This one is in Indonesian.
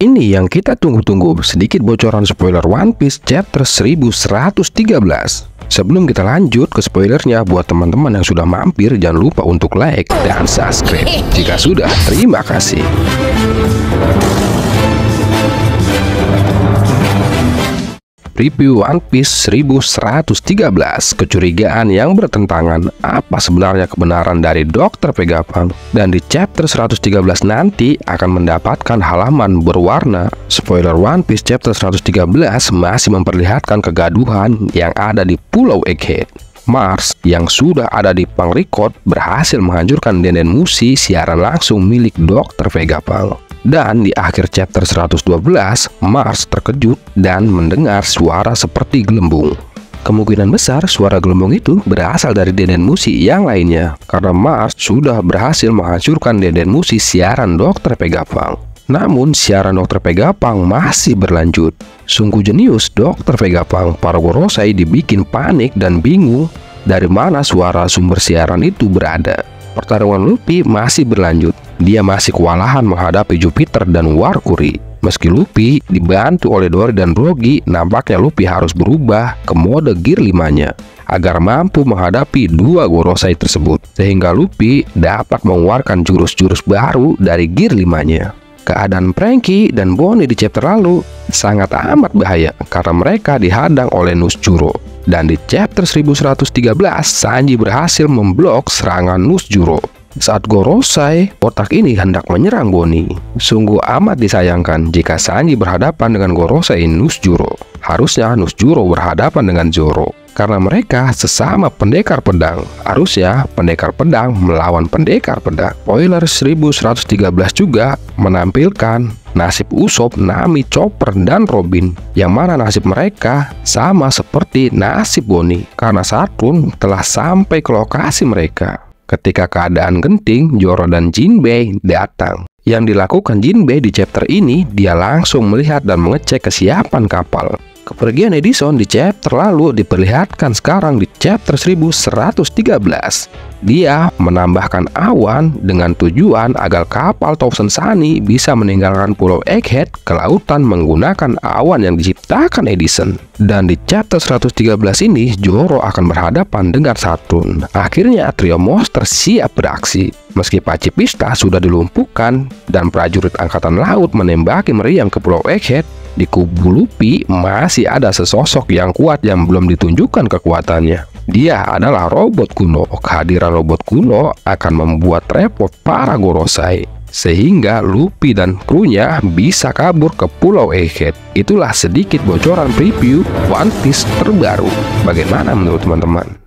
Ini yang kita tunggu-tunggu, sedikit bocoran spoiler One Piece chapter 1113. Sebelum kita lanjut ke spoilernya, buat teman-teman yang sudah mampir, jangan lupa untuk like dan subscribe. Jika sudah, terima kasih. Review One Piece 1113, kecurigaan yang bertentangan. Apa sebenarnya kebenaran dari Dr. Vegapunk? Dan di chapter 113 nanti akan mendapatkan halaman berwarna. Spoiler One Piece chapter 113 masih memperlihatkan kegaduhan yang ada di Pulau Egghead. Mars yang sudah ada di Pangrikot berhasil menghancurkan Denden Mushi siaran langsung milik Dr. Vegapunk. Dan di akhir chapter 112, Mars terkejut dan mendengar suara seperti gelembung. Kemungkinan besar suara gelembung itu berasal dari Denden Mushi yang lainnya, karena Mars sudah berhasil menghancurkan Denden Mushi siaran Dr. Vegapunk. Namun siaran Dr. Vegapunk masih berlanjut. Sungguh jenius Dr. Vegapunk. Para Gorosei dibikin panik dan bingung dari mana suara sumber siaran itu berada. Pertarungan Luffy masih berlanjut. Dia masih kewalahan menghadapi Jupiter dan Warkuri. Meski Luffy dibantu oleh Dory dan Brogy, nampaknya Luffy harus berubah ke mode Gear 5-nya agar mampu menghadapi dua Gorosei tersebut, sehingga Luffy dapat mengeluarkan jurus-jurus baru dari Gear 5-nya. Keadaan Franky dan Bonnie di chapter lalu sangat amat bahaya karena mereka dihadang oleh Nusjuro. Dan di chapter 1113, Sanji berhasil memblok serangan Nusjuro. Saat Gorosei otak ini hendak menyerang Bonnie, sungguh amat disayangkan jika Sanji berhadapan dengan Gorosei Nusjuro. Harusnya Nusjuro berhadapan dengan Zoro, karena mereka sesama pendekar pedang. Harusnya pendekar pedang melawan pendekar pedang. Spoiler 1113 juga menampilkan nasib Usopp, Nami, Chopper, dan Robin, yang mana nasib mereka sama seperti nasib Bonnie, karena Saturn telah sampai ke lokasi mereka. Ketika keadaan genting, Zoro dan Jinbei datang. Yang dilakukan Jinbei di chapter ini, dia langsung melihat dan mengecek kesiapan kapal. Kepergian Edison di chapter lalu diperlihatkan sekarang di chapter 1113. Dia menambahkan awan dengan tujuan agar kapal Thousand Sunny bisa meninggalkan Pulau Egghead ke lautan menggunakan awan yang diciptakan Edison. Dan di chapter 113 ini, Zoro akan berhadapan dengan Saturn. Akhirnya trio monster siap beraksi. Meski pacifista sudah dilumpuhkan dan prajurit angkatan laut menembaki meriam ke Pulau Egghead, di kubu Luffy masih ada sesosok yang kuat yang belum ditunjukkan kekuatannya. Dia adalah robot kuno. Kehadiran robot kuno akan membuat repot para Gorosei, sehingga Luffy dan krunya bisa kabur ke Pulau Egghead. Itulah sedikit bocoran preview One Piece terbaru. Bagaimana menurut teman-teman?